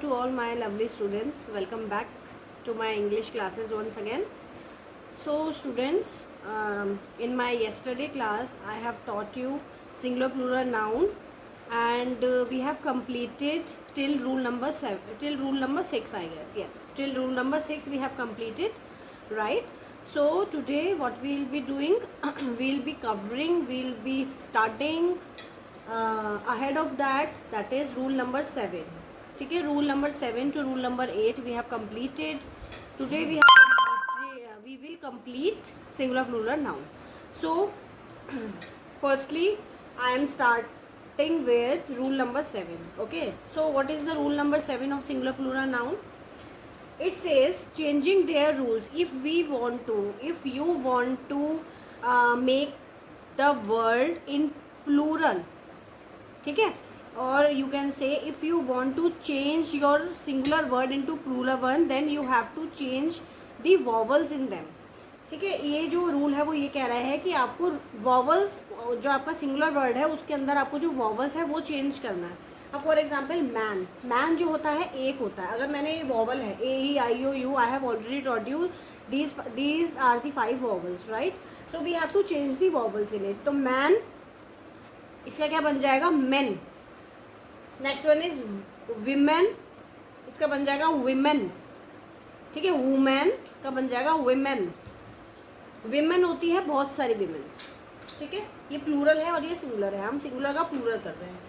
to all my lovely students. Welcome back to my English classes once again. So students, in my yesterday class I have taught you singular plural noun, and we have completed till rule number 7 till rule number 6, I guess. Yes, till rule number 6 we have completed, right? So today what we will be doing, we'll be starting ahead of that is rule number 7. ठीक है, rule number 7 to rule number 8 we have completed. Today we will complete singular plural noun. So firstly I am starting with rule number 7. Okay, so what is the rule number 7 of singular plural noun? It says changing their rules. If you want to make the word in plural, ठीक है, और you can say if you want to change your singular word into plural one, then you have to change the vowels in them. ठीक है, ये जो rule है वो ये कह रहा है कि आपको वॉवल्स, जो आपका सिंगुलर वर्ड है उसके अंदर आपको जो वॉवल्स है वो चेंज करना है. अब फॉर एग्जाम्पल मैन जो होता है एक होता है. अगर मैंने ये वॉवल है AEIOU, I have already taught you these are the 5 vowels, right? So we have to change the vowels in it. तो मैन, इसका क्या बन जाएगा? Men. Next one is women, इसका बन जाएगा विमेन. ठीक है, वुमेन का बन जाएगा विमेन. विमेन होती है बहुत सारी विमेन्स. ठीक है, ये प्लूरल है और ये सिंगुलर है, हम सिंगुलर का प्लूरल कर रहे हैं.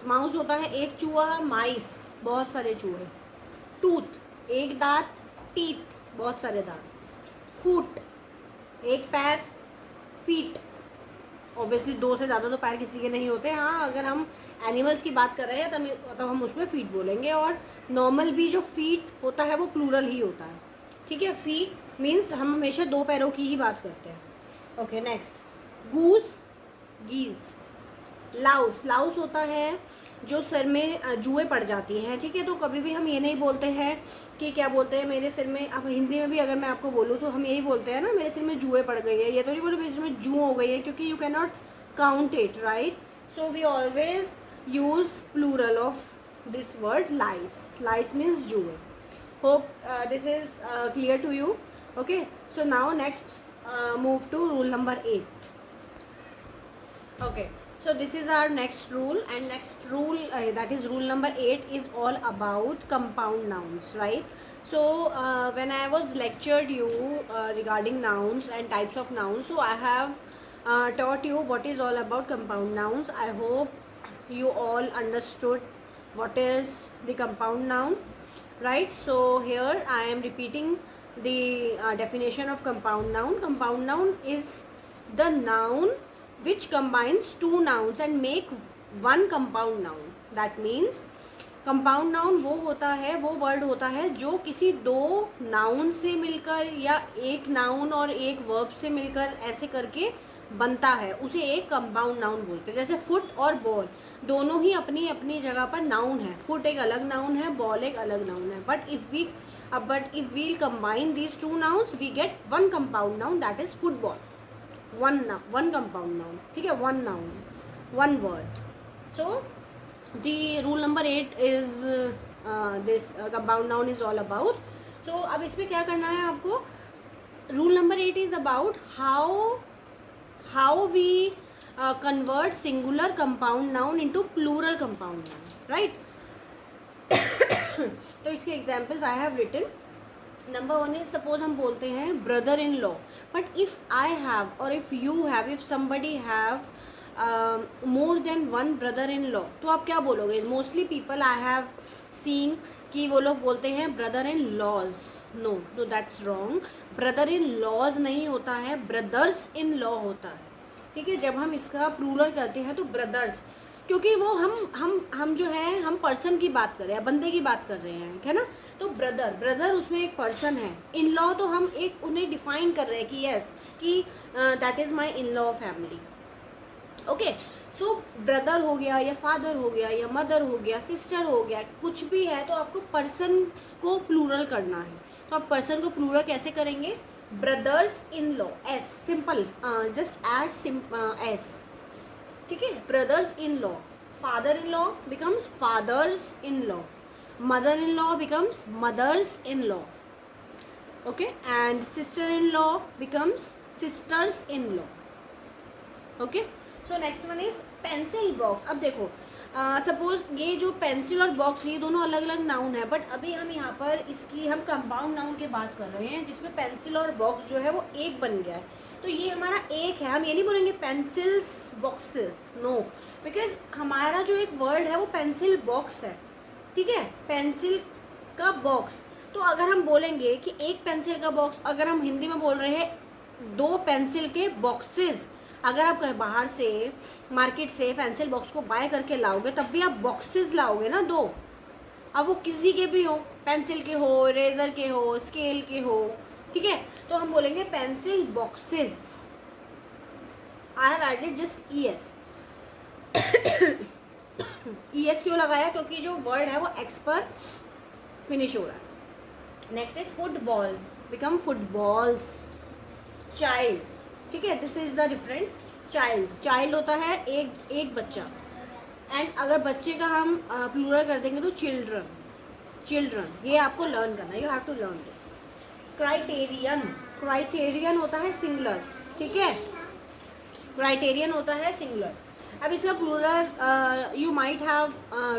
माउस होता है एक चूहा. माइस बहुत सारे चूहे. टूथ एक दांत. टीथ बहुत सारे दांत. फुट एक पैर. फीट ऑब्वियसली 2 से ज़्यादा तो पैर किसी के नहीं होते. हाँ, अगर हम एनिमल्स की बात कर रहे हैं तब हम उसमें फीट बोलेंगे. और नॉर्मल भी जो फीट होता है वो प्लूरल ही होता है. ठीक है, फीट मीन्स हम हमेशा 2 पैरों की ही बात करते हैं. Okay, next goose, geese. Louse होता है जो सिर में जुएँ पड़ जाती हैं. ठीक है, तो कभी भी हम ये नहीं बोलते हैं कि क्या बोलते हैं मेरे सिर में. अब हिंदी में भी अगर मैं आपको बोलूँ तो हम यही बोलते हैं ना, मेरे सिर में जुएँ पड़ गई है. ये तो नहीं बोलो मेरे सिर में जू हो गई है, क्योंकि you can not count it, right? So we always use plural of this word lice means जुए. Hope this is clear to you. Okay, so now next move to rule number 8. okay, so this is our next rule, and next rule that is rule number 8 is all about compound nouns, right? So when I was lectured you regarding nouns and types of nouns, so I have taught you what is all about compound nouns. I hope you all understood what is the compound noun, right? So here I am repeating the definition of compound noun. Compound noun is the noun which combines 2 nouns and make one compound noun. That means compound noun वो होता है, वो word होता है जो किसी 2 noun से मिलकर या एक noun और एक verb से मिलकर ऐसे करके बनता है, उसे एक compound noun बोलते हैं. जैसे foot और ball दोनों ही अपनी अपनी जगह पर noun है. foot एक अलग noun है, ball एक अलग noun है. But if we combine these 2 nouns, we get one compound noun, that is football. one compound noun. ठीक है, one noun, one word. So the rule number 8 is this compound noun is all about. So अब इसमें क्या करना है आपको? rule number 8 is about how we convert singular compound noun into plural compound noun, right? तो इसके examples I have written. Number 1 is, suppose हम बोलते हैं brother in law. But if I have or if you have, if somebody have more than 1 brother in law, तो आप क्या बोलोगे? Mostly people I have seen कि वो लोग बोलते हैं ब्रदर इन लॉज. नो, तो that's wrong. Brother in laws नहीं होता है, ब्रदर्स इन लॉ होता है. ठीक है, जब हम इसका प्लूरल करते हैं तो ब्रदर्स, क्योंकि वो हम जो है हम पर्सन की बात कर रहे हैं, बंदे की बात कर रहे हैं, है ना? तो ब्रदर उसमें एक पर्सन है. इन लॉ तो हम एक उन्हें डिफाइन कर रहे हैं कि यस, कि that is my in law family. Okay, so brother हो गया या फादर हो गया या मदर हो गया, सिस्टर हो गया, कुछ भी है तो आपको पर्सन को प्लूरल करना है. तो आप पर्सन को प्लूरल कैसे करेंगे? Brothers in law. S simple, just add S. ठीक है, brothers in law. Father in law becomes fathers in law. Mother in law becomes mothers in law. Okay, and sister in law becomes sisters in law. Okay, so next one is pencil box. अब देखो, suppose ये जो pencil और box ये दोनों अलग अलग noun है, बट अभी हम यहाँ पर इसकी हम कंपाउंड नाउन की बात कर रहे हैं जिसमें पेंसिल और बॉक्स जो है वो एक बन गया है. तो ये हमारा एक है, हम ये नहीं बोलेंगे पेंसिल्स बॉक्सेस, नो, बिकॉज हमारा जो एक वर्ड है वो पेंसिल बॉक्स है. ठीक है, पेंसिल का बॉक्स. तो अगर हम बोलेंगे कि एक पेंसिल का बॉक्स, अगर हम हिंदी में बोल रहे हैं 2 पेंसिल के बॉक्सेस, अगर आप बाहर से मार्केट से पेंसिल बॉक्स को बाय करके लाओगे तब भी आप बॉक्सेस लाओगे ना 2. अब वो किसी के भी हो, पेंसिल के हो, इरेजर के हो, स्केल के हो. ठीक है, तो हम बोलेंगे pencil boxes. I have added just ES. ES क्यों लगाया? क्योंकि जो वर्ड है वो एक्स पर फिनिश हो रहा है. Next is football become footballs. Child, ठीक है, this is the different. Child होता है एक बच्चा, एंड अगर बच्चे का हम प्लूरल कर देंगे तो चिल्ड्रन. ये आपको लर्न करना है, you have to learn this. Criterion होता है सिंगुलर. ठीक है, क्राइटेरियन होता है सिंगुलर. अब इसका plural you might have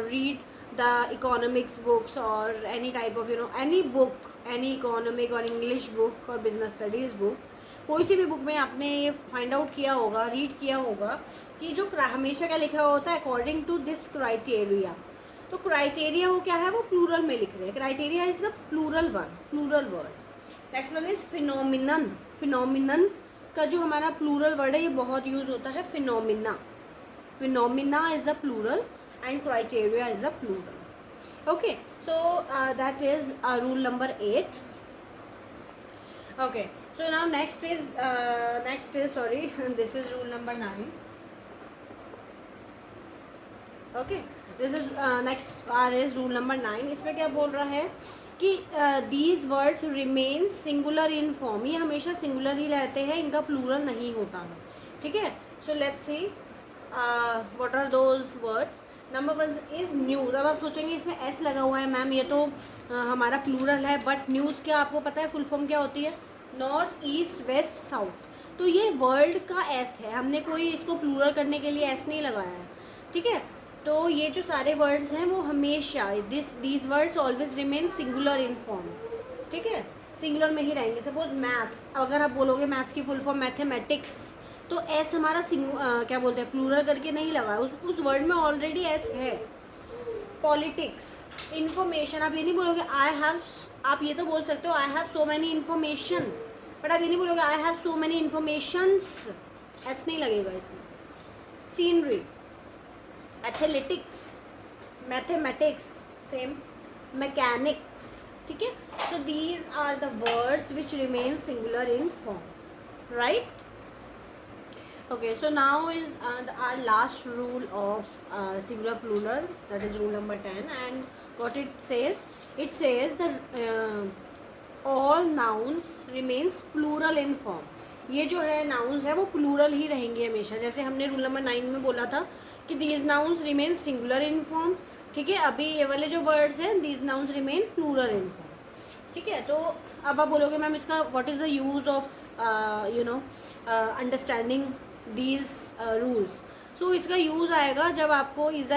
read the economics books or any type of any book, any economic or English book or business studies book, कोई सी भी बुक में आपने ये फाइंड आउट किया होगा, रीड किया होगा कि जो हमेशा क्या लिखा होता है, अकॉर्डिंग टू दिस क्राइटेरिया. तो क्राइटेरिया वो क्या है, वो प्लूरल में लिख रहे हैं. Criteria is the plural word. Next one is phenomenon का जो हमारा प्लूरल वर्ड है ये बहुत यूज होता है. Phenomena is the plural and criteria is the plural. Okay, so that is rule number 8. okay, so now next is sorry, this is rule number 9. okay, this is next is rule number 9. इसमें क्या बोल रहा है कि these words remain singular in form. ये हमेशा singular ही रहते हैं, इनका प्लूरल नहीं होता है. ठीक है, so let's see what are those words. Number 1 is news. अब आप सोचेंगे इसमें S लगा हुआ है मैम, ये तो हमारा प्लूरल है, बट न्यूज़ क्या आपको पता है फुल फॉर्म क्या होती है? North, east, west, south. तो ये वर्ल्ड का S है, हमने कोई इसको प्लूरल करने के लिए S नहीं लगाया है. ठीक है, तो ये जो सारे वर्ड्स हैं वो हमेशा these words always remain singular in form. ठीक है, सिंगुलर में ही रहेंगे. सपोज मैथ्स, अगर आप बोलोगे मैथ्स की फुल फॉर्म मैथमेटिक्स, तो S हमारा क्या बोलते हैं, प्लूरल करके नहीं लगा, उस वर्ड में ऑलरेडी S है. पॉलिटिक्स, इन्फॉर्मेशन, आप ये नहीं बोलोगे आई हैव, आप ये तो बोल सकते हो I have so many information, but आप ये नहीं बोलोगे I have so many informations, S नहीं लगेगा इसमें. Scenery, athletics, mathematics, same, mechanics. ठीक है, so these are the words which remain singular in form, right? Okay, so now is our last rule of singular plural, that is rule number 10, and what it says that all nouns remains plural in form. ये जो है nouns है वो plural ही रहेंगे हमेशा. जैसे हमने rule number 9 में बोला था कि these nouns remain singular in form. ठीक है, अभी ये वाले जो words हैं these nouns remain plural in form. ठीक है, तो अब आप बोलोगे मैम इसका what is the use of understanding these rules. सो इसका यूज़ आएगा जब आपको इज़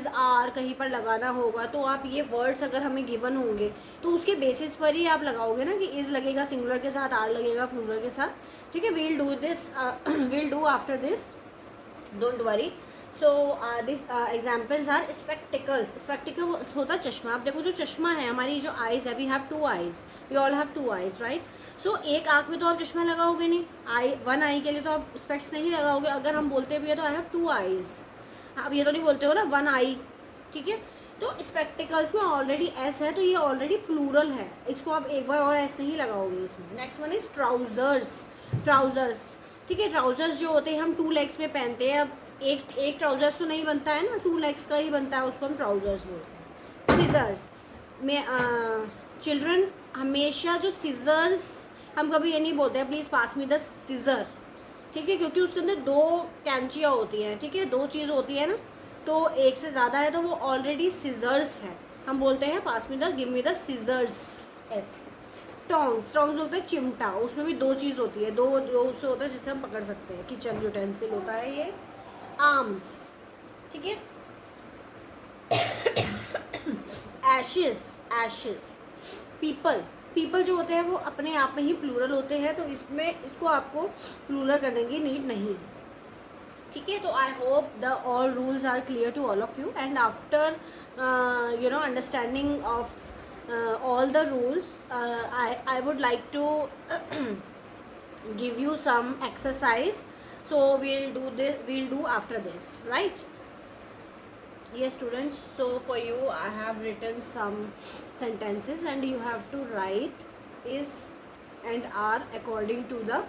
आर कहीं पर लगाना होगा, तो आप ये वर्ड्स अगर हमें गिवन होंगे तो उसके बेसिस पर ही आप लगाओगे ना कि इज़ लगेगा सिंगुलर के साथ, आर लगेगा प्लूरल के साथ. ठीक है, we'll do after this, don't worry. So this examples are spectacles होता चश्मा. आप देखो जो चश्मा है, हमारी जो आइज़ है, we have 2 eyes, we all have 2 eyes, right. So एक आँख में तो आप चश्मा लगाओगे नहीं, 1 eye के लिए तो आप स्पेक्ट्स नहीं लगाओगे. अगर हम बोलते भी है तो आई हैव 2 eyes, आप ये तो नहीं बोलते हो ना 1 eye. ठीक है, तो स्पेक्टिकल्स में ऑलरेडी S है, तो ये ऑलरेडी प्लूरल है, इसको आप एक बार और S नहीं लगाओगे इसमें. Next one is trousers. ठीक है, ट्राउज़र्स जो होते हैं हम 2 legs में पहनते हैं. अब एक ट्राउज़र्स तो नहीं बनता है ना, 2 legs का ही बनता है, उसको हम ट्राउज़र्स बोलते हैं. सीजर्स में चिल्ड्रन हमेशा जो सीजर्स, हम कभी ये नहीं बोलते हैं please pass me the seizure. ठीक है, क्योंकि उसके अंदर 2 कैंचियाँ होती हैं. ठीक है, 2 चीज़ होती है ना, तो एक से ज़्यादा है तो वो ऑलरेडी सीजर्स है. हम बोलते हैं पास में the, give me the scissors, S. Tongs, tongs होता है चिमटा, उसमें भी दो चीज़ होती है, दो दो उससे होता है जिससे हम पकड़ सकते हैं, किचन यूटेंसिल होता है ये। आर्म्स, ठीक है। Ashes, ashes. पीपल, पीपल जो होते हैं वो अपने आप में ही प्लूरल होते हैं, तो इसमें इसको आपको प्लूरल करने की नीड नहीं है, ठीक है। तो I hope the all rules are clear to all of you, and after understanding of all the rules, I would like to give you some exercise, so we'll do after this, right? Yes students, so for you I have written some sentences and you have to write is and are according to the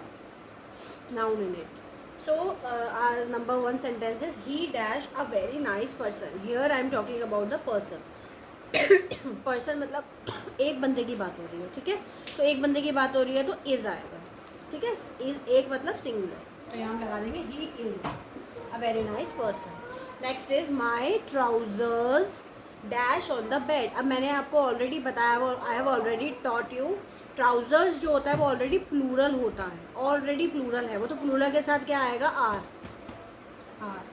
noun in it. So our number one sentence is he dash a very nice person. Here I am talking about the person. Person मतलब एक बंदे की बात हो रही है, ठीक है। तो एक बंदे की बात हो रही है तो इज आएगा, ठीक है। इज एक मतलब सिंगुलर, तो यहाँ लगा देंगे he is a very nice person. Next is my trousers dash on the bed. अब मैंने आपको ऑलरेडी बताया, आई have already taught you, trousers जो होता है वो ऑलरेडी प्लूरल होता है, ऑलरेडी प्लूरल है वो, तो प्लूरल के साथ क्या आएगा, आर। आर।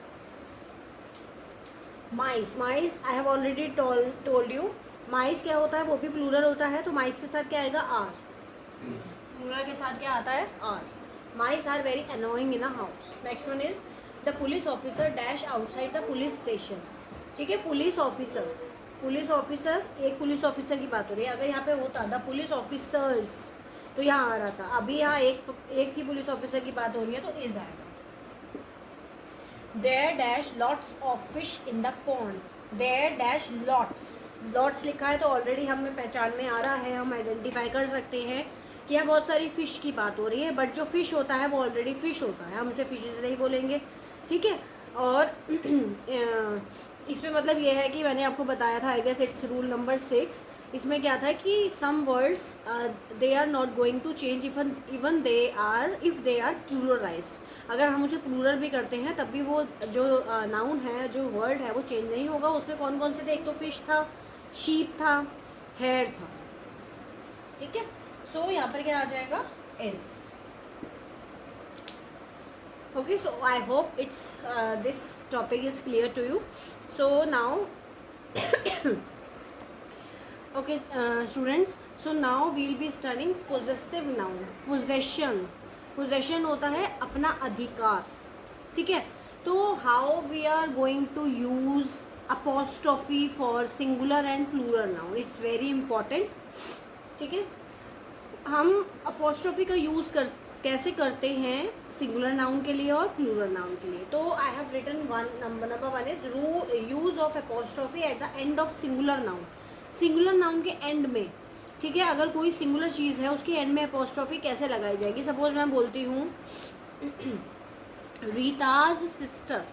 Mice, mice I have already told you, mice क्या होता है, वो भी प्लूरल होता है, तो माइस के साथ क्या आएगा, आर। प्लूरल के साथ क्या आता है, are. Mice are very annoying in a house. Next one is the police officer dash outside the police station, ठीक है। पुलिस ऑफिसर, पुलिस ऑफिसर, एक पुलिस ऑफिसर की बात हो रही है, अगर यहाँ पे होता द पुलिस ऑफिसर्स तो यहाँ आ रहा था, अभी यहाँ एक ही पुलिस ऑफिसर की बात हो रही है तो इज आएगा। There dash lots of fish in the pond. There dash lots, lots लिखा है तो ऑलरेडी हमें पहचान में आ रहा है, हम आइडेंटिफाई कर सकते हैं कि यहाँ बहुत सारी फ़िश की बात हो रही है, बट जो फ़िश होता है वो ऑलरेडी फ़िश होता है, हम उसे फिशेज नहीं बोलेंगे, ठीक है। और इसमें मतलब ये है कि मैंने आपको बताया था, I guess it's rule number 6, इसमें क्या था कि some words they are not going to change even they are if they are pluralized. अगर हम उसे प्लूरल भी करते हैं तब भी वो जो नाउन है, जो वर्ड है वो चेंज नहीं होगा। उसमें कौन कौन से थे, एक तो फिश था, शीप था, हेयर था, ठीक है। सो यहाँ पर क्या आ जाएगा, is. Okay, so I hope it's this topic is clear to you. So now okay students, so now we'll be studying possessive noun. Possession, possession होता है अपना अधिकार, ठीक है। तो how we are going to use apostrophe for singular and plural noun, it's very important, ठीक है। हम अपोस्ट्रोफी का यूज़ कैसे करते हैं सिंगुलर नाउन के लिए और प्लूरल नाउन के लिए। तो I have written number one is use of apostrophe at the end of singular noun. Singular noun के एंड में, ठीक है, अगर कोई सिंगुलर चीज़ है उसके एंड में अपोस्ट्रोफी कैसे लगाई जाएगी। सपोज मैं बोलती हूँ रीताज सिस्टर,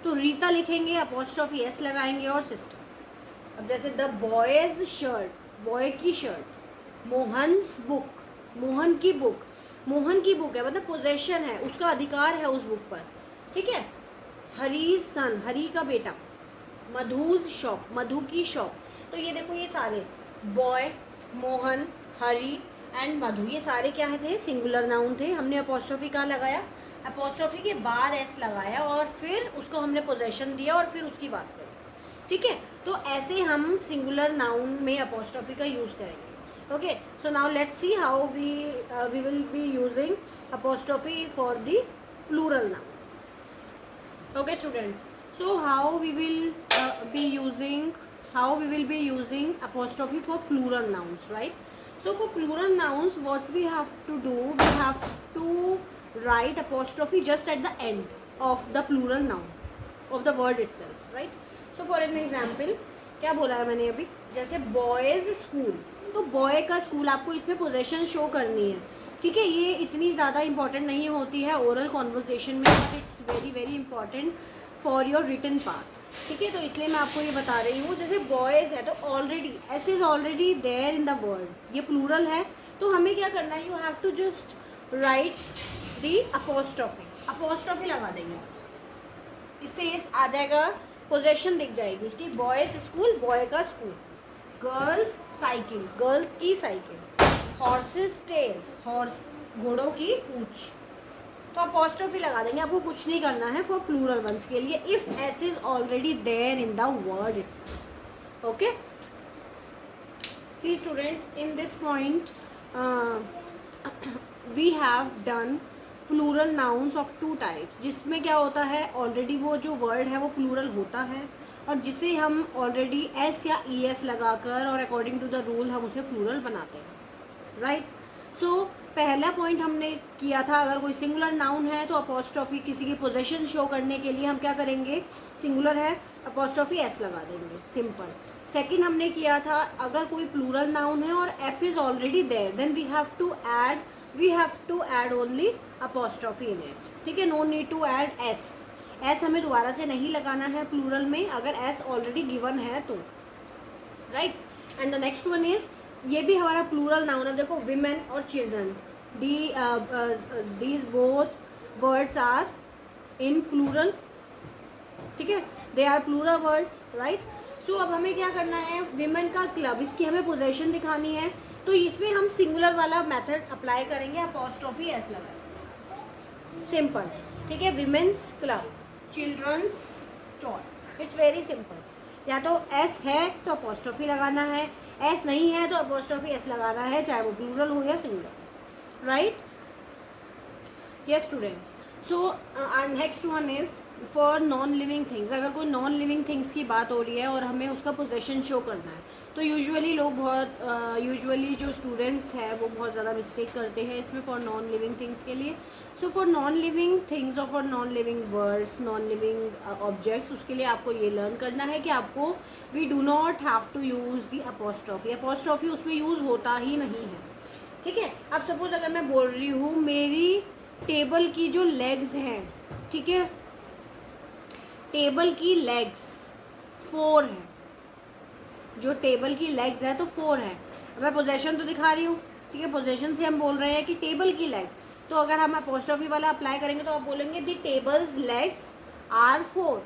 तो रीता लिखेंगे, अपोस्ट्रोफी एस लगाएंगे और सिस्टर। अब जैसे द बॉयज़ शर्ट, बॉय की शर्ट। मोहन्स बुक, मोहन की बुक, मोहन की बुक है मतलब पोजेशन है, उसका अधिकार है उस बुक पर, ठीक है। हरीज सन, हरी का बेटा। मधुज शॉप, मधु की शॉप। तो ये देखो, ये सारे बॉय, मोहन, हरी एंड मधु, ये सारे क्या थे, सिंगुलर नाउन थे। हमने अपोस्ट्रोफी कहाँ लगाया, अपोस्ट्रोफी के बाद एस लगाया और फिर उसको हमने पोजेशन दिया और फिर उसकी बात करी, ठीक है। तो ऐसे हम सिंगुलर नाउन में अपोस्ट्रोफी का यूज़ करेंगे। Okay, so now let's see how we will be using apostrophe for the plural noun. Okay students, so how we will be using apostrophe for plural nouns, right? So for plural nouns, what we have to do, we have to write apostrophe just at the end of the plural noun of the word itself, right? So for an example, क्या बोला है मैंने अभी, जैसे boys school, तो boy का school आपको इसमें पोजेशन शो करनी है, ठीक है। ये इतनी ज़्यादा इंपॉर्टेंट नहीं होती है ओरल कॉन्वर्जेशन में, but it's very very important for your written part, ठीक है। तो इसलिए मैं आपको ये बता रही हूँ, जैसे बॉयज़ है तो already S is already there in the word, ये प्लूरल है, तो हमें क्या करना है, you have to just write the apostrophe, apostrophe लगा देंगे, इससे आ जाएगा, पोजेशन दिख जाएगी उसकी, बॉयज़ स्कूल, बॉय का स्कूल, गर्ल्स साइकिल, गर्ल्स की साइकिल. हॉर्सेस टेल्स, हॉर्स घोड़ों की पूंछ. तो अपॉस्ट्रोफी लगा देंगे, आपको कुछ नहीं करना है फॉर प्लूरल वंस के लिए, if S is already there in the word it's. Okay, see students, in this point we have done plural nouns of two types, जिसमें क्या होता है ऑलरेडी वो जो वर्ड है वो प्लूरल होता है, और जिसे हम ऑलरेडी एस या ई एस लगाकर और अकॉर्डिंग टू द रूल हम उसे प्लूरल बनाते हैं. राइट. सो पहला पॉइंट हमने किया था, अगर कोई सिंगुलर नाउन है तो अपॉस्ट्रॉफी किसी की पोजीशन शो करने के लिए हम क्या करेंगे, सिंगुलर है अपॉस्ट्रॉफी एस लगा देंगे, सिंपल. सेकंड हमने किया था, अगर कोई प्लूरल नाउन है और F is already there, then we have to add only apostrophe in it. ठीक है, no need to add S. S हमें दोबारा से नहीं लगाना है प्लूरल में अगर एस ऑलरेडी गिवन है तो. Right. And the next one is, ये भी हमारा प्लूरल नाउन है. देखो, विमेन और children, these both words are in plural. ठीक है, they are plural words. Right. So अब हमें क्या करना है, विमेन का क्लब, इसकी हमें पोजेशन दिखानी है, तो इसमें हम सिंगुलर वाला मेथड अप्लाई करेंगे, अपॉस्ट्रॉफी एस लगाएंगे, सिंपल. ठीक है, women's club, children's toy, it's very simple. या तो एस है तो अपॉस्ट्रॉफी लगाना है, एस नहीं है तो अपॉस्ट्रॉफी एस लगाना है, चाहे वो प्लूरल हो या singular. Right. Yes students. So next one is for non living things. अगर कोई नॉन लिविंग थिंग्स की बात हो रही है और हमें उसका पोजेशन शो करना है, तो यूजुअली लोग यूजुअली जो स्टूडेंट्स हैं वो बहुत ज़्यादा मिस्टेक करते हैं इसमें फॉर नॉन लिविंग थिंग्स के लिए. So for non living things और for non living words, non living objects, उसके लिए आपको ये लर्न करना है कि आपको we do not have to use the apostrophe. Apostrophe उसमें यूज़ होता ही नहीं है. ठीक है. अब सपोज अगर मैं बोल रही हूँ मेरी टेबल की जो लेग्स हैं, ठीक है, टेबल की लेग्स 4 हैं, जो टेबल की लेग्स है तो 4 है. मैं पोजेशन तो दिखा रही हूँ. ठीक है, पोजेशन से हम बोल रहे हैं कि टेबल की लेग, तो अगर हम अपॉस्ट्रॉफी वाला अप्लाई करेंगे तो आप बोलेंगे दी टेबल्स लेग्स आर 4.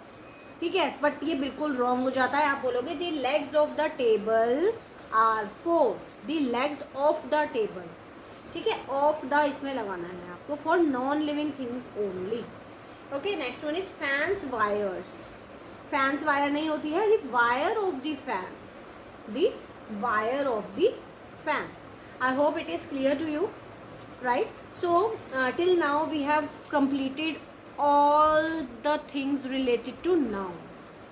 ठीक है, बट ये बिल्कुल रॉन्ग हो जाता है. आप बोलोगे the legs of the table are 4, the legs of the table. ठीक है, ऑफ द इसमें लगाना है आपको for non living things only. Okay, next one is fans wires. Fans wire नहीं होती है, the wire of the fans, the wire of the fan. I hope it is clear to you. Right. So till now we have completed all the things related to noun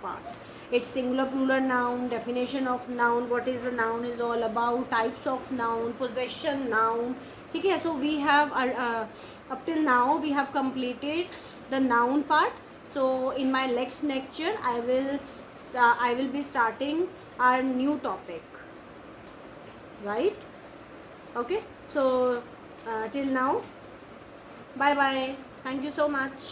part. It's singular, plural noun, definition of noun, what is the noun is all about, types of noun, possession noun. ठीक है, so we have up till now we have completed the noun part. So in my next lecture I will be starting our new topic. Right. Okay, so till now, bye bye, thank you so much.